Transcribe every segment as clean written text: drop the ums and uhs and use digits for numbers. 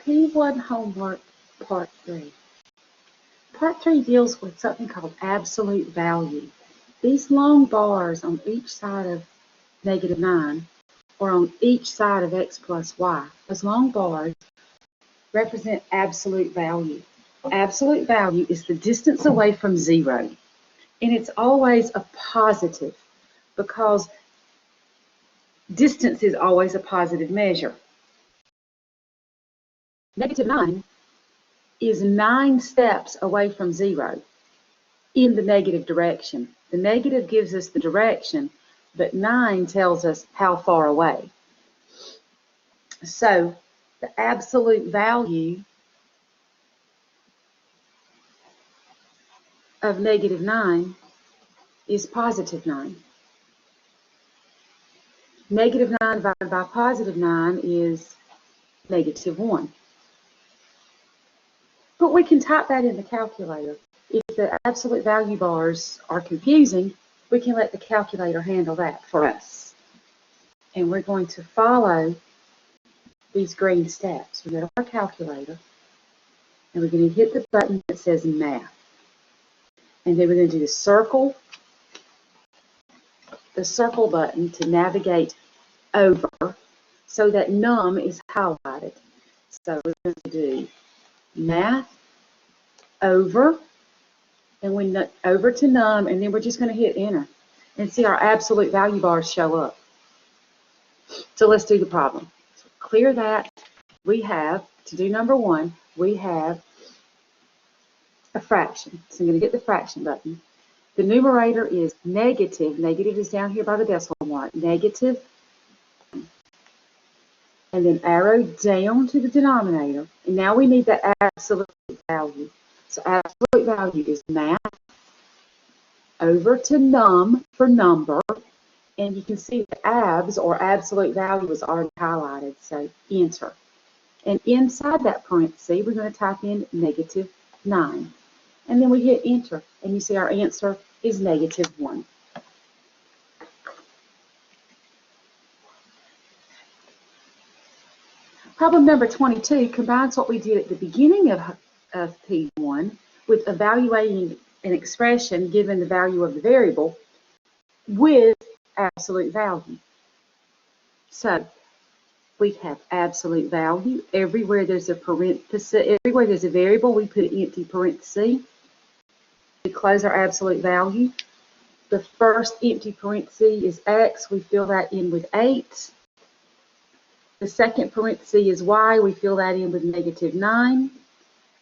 P.1 Homework Part 3. Part 3 deals with something called absolute value. These long bars on each side of -9, or on each side of x plus y, those long bars represent absolute value. Absolute value is the distance away from 0, and it's always a positive because distance is always a positive measure. -9 is 9 steps away from 0 in the negative direction. The negative gives us the direction, but 9 tells us how far away. So the absolute value of -9 is +9. -9 divided by +9 is -1. But we can type that in the calculator. If the absolute value bars are confusing, we can let the calculator handle that for us. And we're going to follow these green steps. We go to our calculator, and we're going to hit the button that says Math. And then we're going to do the circle button to navigate over so that num is highlighted. So we're going to do Math over, and when over to num, and then we're just going to hit enter and see our absolute value bars show up. So let's do the problem. So clear that. We have, to do number 1, we have a fraction. So I'm going to hit the fraction button. The numerator is negative. Negative is down here by the decimal mark. Negative. And then arrow down to the denominator. And now we need the absolute value. So absolute value is math over to num for number. And you can see the abs, or absolute value, is already highlighted. So enter. And inside that parenthesis, we're going to type in -9. And then we hit enter. And you see our answer is -1. Problem number 22 combines what we did at the beginning of P1 with evaluating an expression given the value of the variable with absolute value. So we have absolute value. Everywhere there's a parenthesis, everywhere there's a variable, we put an empty parenthesis. We close our absolute value. The first empty parenthesis is x. We fill that in with 8. The second parenthesis is y. We fill that in with -9.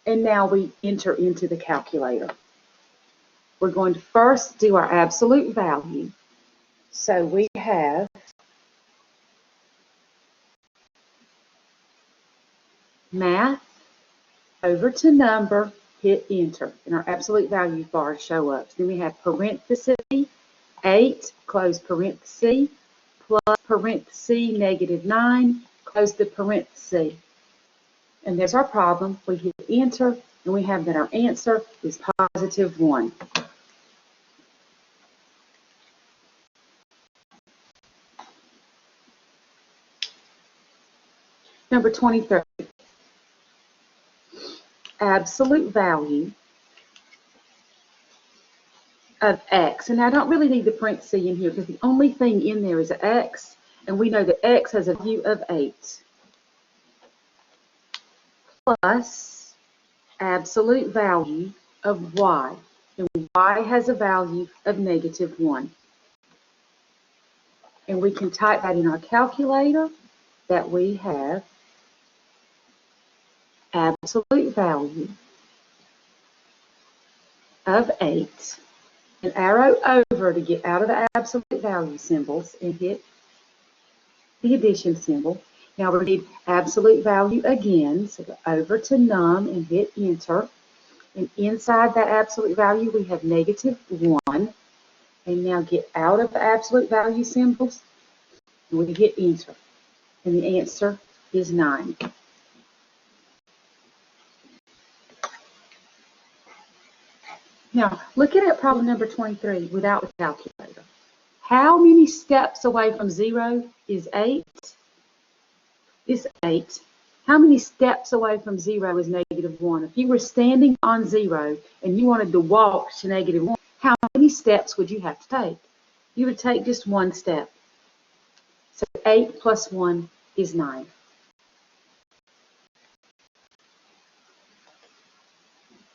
And now we enter into the calculator. We're going to first do our absolute value. So we have math over to number, hit enter, and our absolute value bars show up. So then we have parenthesis 8, close parenthesis, plus parenthesis -9, close the parenthesis. And there's our problem. We hit enter, and we have that our answer is +1. Number 23. Absolute value of x. And I don't really need the parenthesis in here because the only thing in there is an x, and we know that x has a value of 8. Plus absolute value of y. And y has a value of -1. And we can type that in our calculator that we have absolute value of 8, and arrow over to get out of the absolute value symbols and hit the addition symbol. Now we need absolute value again, so go over to num and hit enter. And inside that absolute value we have -1. And now get out of the absolute value symbols and we hit enter. And the answer is 9. Now, looking at problem number 23 without the calculator. How many steps away from 0 is 8? Is 8. How many steps away from 0 is -1? If you were standing on 0 and you wanted to walk to -1, how many steps would you have to take? You would take just one step. So 8 plus 1 is 9.